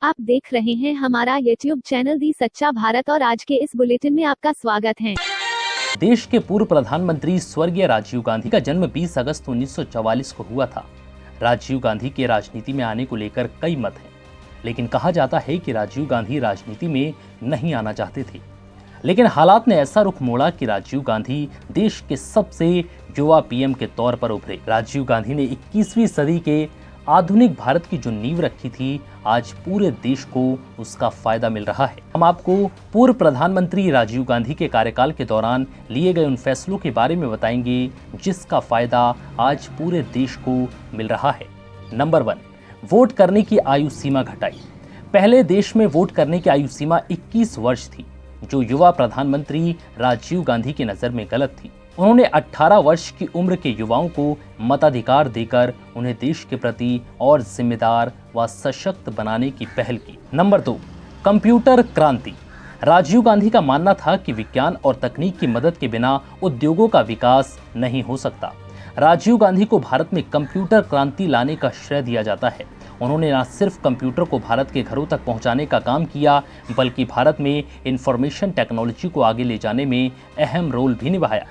आप देख रहे हैं हमारा YouTube चैनल दी सच्चा भारत और आज के इस बुलेटिन में आपका स्वागत है। देश के पूर्व प्रधानमंत्री स्वर्गीय राजीव गांधी का जन्म 20 अगस्त 1944 को हुआ था। राजीव गांधी के राजनीति में आने को लेकर कई मत हैं, लेकिन कहा जाता है कि राजीव गांधी राजनीति में नहीं आना चाहते थे, लेकिन हालात ने ऐसा रुख मोड़ा कि राजीव गांधी देश के सबसे युवा पीएम के तौर पर उभरे। राजीव गांधी ने 21वीं सदी के आधुनिक भारत की जो नींव रखी थी, आज पूरे देश को उसका फायदा मिल रहा है। हम आपको पूर्व प्रधानमंत्री राजीव गांधी के कार्यकाल के दौरान लिए गए उन फैसलों के बारे में बताएंगे जिसका फायदा आज पूरे देश को मिल रहा है। नंबर 1, वोट करने की आयु सीमा घटाई। पहले देश में वोट करने की आयु सीमा 21 वर्ष थी, जो युवा प्रधानमंत्री राजीव गांधी की नजर में गलत थी। उन्होंने 18 वर्ष की उम्र के युवाओं को मताधिकार देकर उन्हें देश के प्रति और जिम्मेदार व सशक्त बनाने की पहल की। नंबर 2, कंप्यूटर क्रांति। राजीव गांधी का मानना था कि विज्ञान और तकनीक की मदद के बिना उद्योगों का विकास नहीं हो सकता। राजीव गांधी को भारत में कंप्यूटर क्रांति लाने का श्रेय दिया जाता है। उन्होंने न सिर्फ कंप्यूटर को भारत के घरों तक पहुंचाने का काम किया, बल्कि भारत में इंफॉर्मेशन टेक्नोलॉजी को आगे ले जाने में अहम रोल भी निभाया।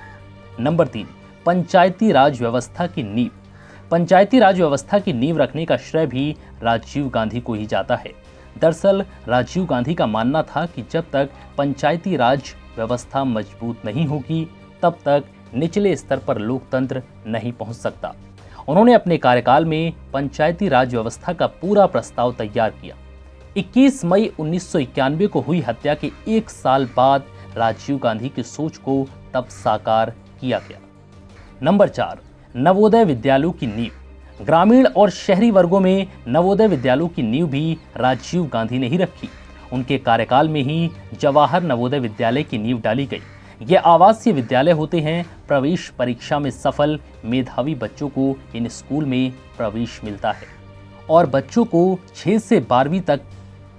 नंबर 3, पंचायती राज व्यवस्था की नींव। पंचायती राज व्यवस्था की नींव रखने का श्रेय भी राजीव गांधी को ही जाता है। दरअसल राजीव गांधी का मानना था कि जब तक पंचायती राज व्यवस्था मजबूत नहीं होगी, तब तक निचले स्तर पर लोकतंत्र नहीं पहुंच सकता। उन्होंने अपने कार्यकाल में पंचायती राज व्यवस्था का पूरा प्रस्ताव तैयार किया। 21 मई 1991 को हुई हत्या के 1 साल बाद राजीव गांधी की सोच को तब साकार किया गया। नंबर 4, नवोदय विद्यालयों की नींव। ग्रामीण और शहरी वर्गों में नवोदय विद्यालयों की नींव भी राजीव गांधी ने ही रखी। उनके कार्यकाल में ही जवाहर नवोदय विद्यालय की नींव डाली गई। ये आवासीय विद्यालय होते हैं। प्रवेश परीक्षा में सफल मेधावी बच्चों को इन स्कूल में प्रवेश मिलता है और बच्चों को 6 से 12वीं तक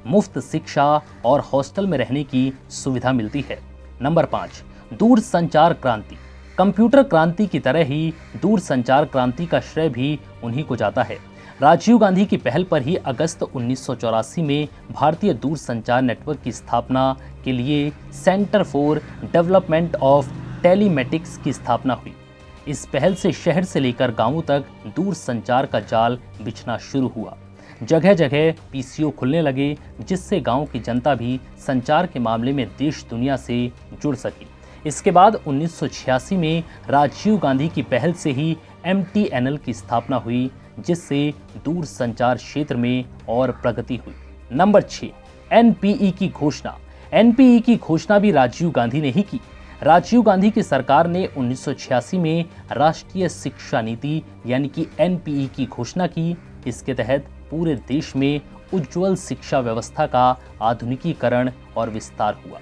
मुफ्त शिक्षा और हॉस्टल में रहने की सुविधा मिलती है। नंबर 5, दूरसंचार क्रांति। कंप्यूटर क्रांति की तरह ही दूरसंचार क्रांति का श्रेय भी उन्हीं को जाता है। राजीव गांधी की पहल पर ही अगस्त 1984 में भारतीय दूरसंचार नेटवर्क की स्थापना के लिए centre for development of telematics की स्थापना हुई। इस पहल से शहर से लेकर गांवों तक दूरसंचार का जाल बिछना शुरू हुआ। जगह जगह पीसीओ खुलने लगे, जिससे गांव की जनता भी संचार के मामले में देश दुनिया से जुड़ सकी। इसके बाद 1986 में राजीव गांधी की पहल से ही MTNL की स्थापना हुई, जिससे दूर संचार क्षेत्र में और प्रगति हुई। नंबर 6, NPE की घोषणा। NPE की घोषणा भी राजीव गांधी ने ही की। राजीव गांधी की सरकार ने 1986 में राष्ट्रीय शिक्षा नीति यानी कि NPE की घोषणा की। इसके तहत पूरे देश में उज्जवल शिक्षा व्यवस्था का आधुनिकीकरण और विस्तार हुआ।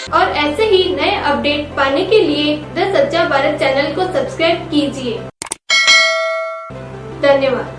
और ऐसे ही नए अपडेट पाने के लिए द सच्चा भारत चैनल को सब्सक्राइब कीजिए। धन्यवाद।